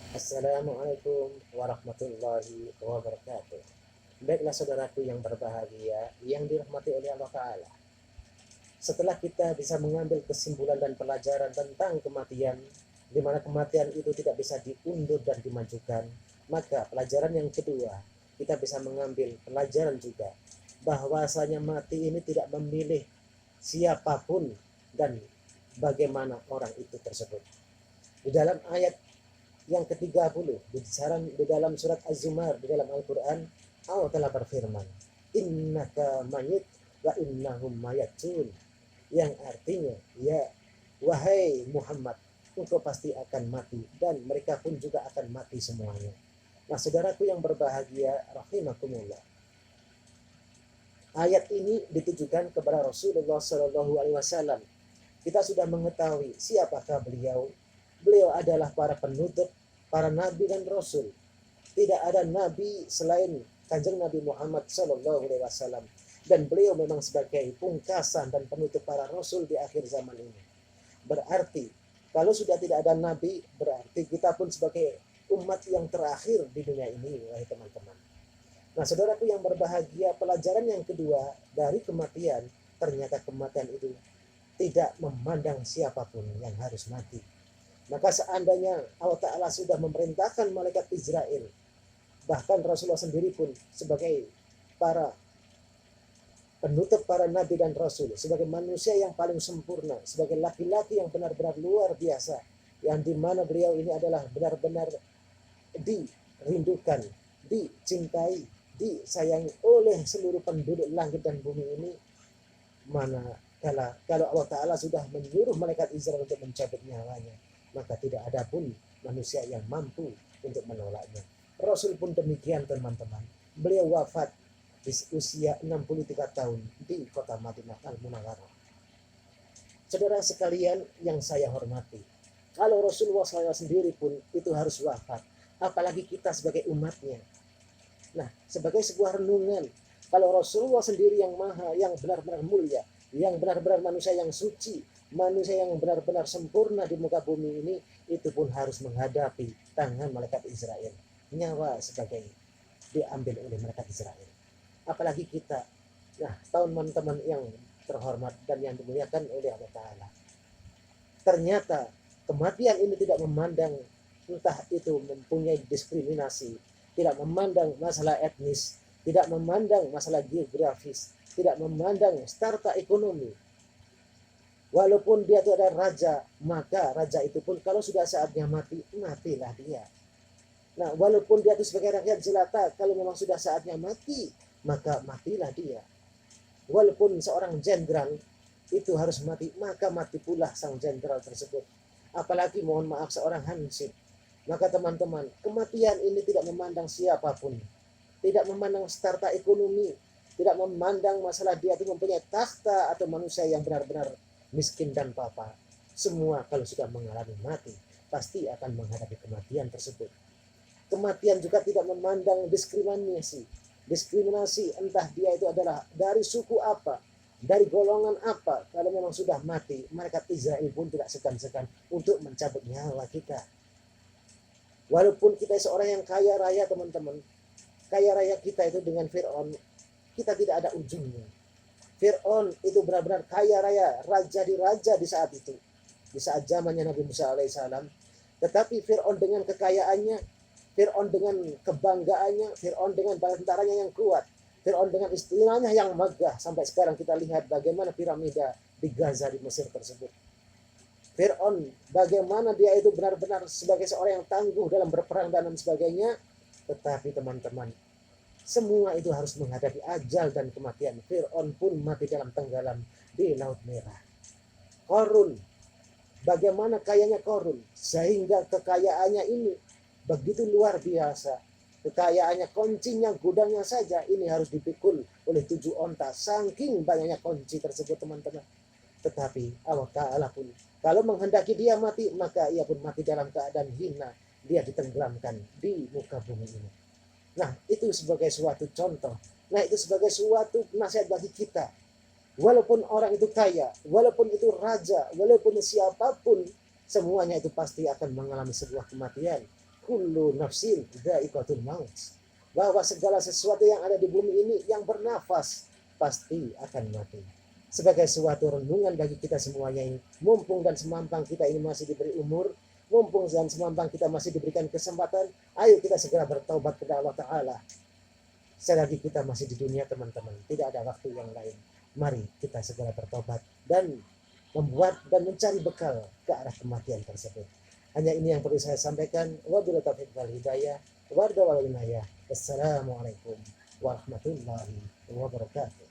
Assalamualaikum warahmatullahi wabarakatuh. Baiklah saudaraku yang berbahagia, yang dirahmati oleh Allah Ta'ala. Setelah kita bisa mengambil kesimpulan dan pelajaran tentang kematian, di mana kematian itu tidak bisa diundur dan dimajukan, maka pelajaran yang kedua, kita bisa mengambil pelajaran juga bahwasanya mati ini tidak memilih siapapun dan bagaimana orang itu tersebut. Di dalam ayat yang ke-30 di dalam surat Az-Zumar di dalam Al-Qur'an, Allah telah berfirman, innaka mayit wa innahum mayatun, yang artinya, ya wahai Muhammad, engkau pasti akan mati dan mereka pun juga akan mati semuanya. Nah, saudaraku yang berbahagia rahimakumullah, ayat ini ditujukan kepada Rasulullah Shallallahu Alaihi Wasallam. Kita sudah mengetahui siapakah beliau. Beliau adalah para penutup, para nabi dan rasul. Tidak ada nabi selain Kanjeng Nabi Muhammad Shallallahu Alaihi Wasallam. Dan beliau memang sebagai pungkasan dan penutup para rasul di akhir zaman ini. Berarti kalau sudah tidak ada nabi, berarti kita pun sebagai umat yang terakhir di dunia ini, wahai teman-teman. Nah, saudaraku yang berbahagia, pelajaran yang kedua dari kematian, ternyata kematian itu tidak memandang siapapun yang harus mati. Maka seandainya Allah Ta'ala sudah memerintahkan malaikat Israel, bahkan Rasulullah sendiri pun sebagai para penutup para nabi dan rasul, sebagai manusia yang paling sempurna, sebagai laki-laki yang benar-benar luar biasa, yang dimana beliau ini adalah benar-benar dirindukan, dicintai, disayangi oleh seluruh penduduk langit dan bumi ini, mana kalau Allah Ta'ala sudah menyuruh malaikat Israel untuk mencabut nyawanya, maka tidak ada pun manusia yang mampu untuk menolaknya. Rasul pun demikian, teman-teman. Beliau wafat di usia 63 tahun di kota Madinah Al-Munawwarah. Saudara sekalian yang saya hormati, kalau Rasulullah SAW sendiri pun itu harus wafat, apalagi kita sebagai umatnya. Nah, sebagai sebuah renungan, kalau Rasulullah sendiri yang maha, yang benar-benar mulia, yang benar-benar manusia yang suci, manusia yang benar-benar sempurna di muka bumi ini, itu pun harus menghadapi tangan malaikat Israel. Nyawa sebagai diambil oleh malaikat Israel. Apalagi kita. Nah, teman-teman yang terhormat dan yang dimuliakan oleh Allah Ta'ala. Ternyata kematian ini tidak memandang entah itu mempunyai diskriminasi, tidak memandang masalah etnis, tidak memandang masalah geografis, tidak memandang strata ekonomi. Walaupun dia itu ada raja, maka raja itu pun kalau sudah saatnya mati, matilah dia. Nah, walaupun dia itu sebagai rakyat jelata, kalau memang sudah saatnya mati, maka matilah dia. Walaupun seorang jenderal itu harus mati, maka mati pula sang jenderal tersebut. Apalagi mohon maaf seorang hansip. Maka teman-teman, kematian ini tidak memandang siapapun. Tidak memandang strata ekonomi, tidak memandang masalah dia itu mempunyai takhta atau manusia yang benar-benar miskin dan papa. Semua kalau sudah mengalami mati, pasti akan menghadapi kematian tersebut. Kematian juga tidak memandang diskriminasi. Diskriminasi entah dia itu adalah dari suku apa, dari golongan apa. Kalau memang sudah mati, malaikat Israel pun tidak segan-segan untuk mencabut nyawa kita. Walaupun kita seorang yang kaya raya, teman-teman, kaya raya kita itu dengan Fir'aun, kita tidak ada ujungnya. Fir'aun itu benar-benar kaya raya, raja di raja di saat itu, di saat zamannya Nabi Musa alaihissalam. Tetapi Fir'aun dengan kekayaannya, Fir'aun dengan kebanggaannya, Fir'aun dengan bala tentaranya yang kuat, Fir'aun dengan istilahnya yang megah. Sampai sekarang kita lihat bagaimana piramida di Gaza di Mesir tersebut. Fir'aun bagaimana dia itu benar-benar sebagai seorang yang tangguh dalam berperang dan sebagainya. Tetapi teman-teman, semua itu harus menghadapi ajal dan kematian. Fir'aun pun mati dalam tenggelam di Laut Merah. Qarun, bagaimana kayanya Qarun, sehingga kekayaannya ini begitu luar biasa. Kekayaannya, kuncinya, gudangnya saja ini harus dipikul oleh 7 onta. Saking banyaknya kunci tersebut, teman-teman. Tetapi Allah Ta'ala pun kalau menghendaki dia mati, maka ia pun mati dalam keadaan hina. Dia ditenggelamkan di muka bumi ini. Nah, itu sebagai suatu contoh. Nah, itu sebagai suatu nasihat bagi kita. Walaupun orang itu kaya, walaupun itu raja, walaupun siapapun, semuanya itu pasti akan mengalami sebuah kematian. kullu nafsin dha'iqatul maut, bahwa segala sesuatu yang ada di bumi ini yang bernafas pasti akan mati. Sebagai suatu renungan bagi kita semuanya ini, mumpung dan semampan kita ini masih diberi umur, mumpung dan semampan kita masih diberikan kesempatan, ayo kita segera bertaubat kepada Allah Ta'ala. Selagi kita masih di dunia teman-teman, tidak ada waktu yang lain. Mari kita segera bertobat dan membuat dan mencari bekal ke arah kematian tersebut. Hanya ini yang perlu saya sampaikan. Wabillahi taufiq wal hidayah. Wassalamualaikum warahmatullahi wabarakatuh.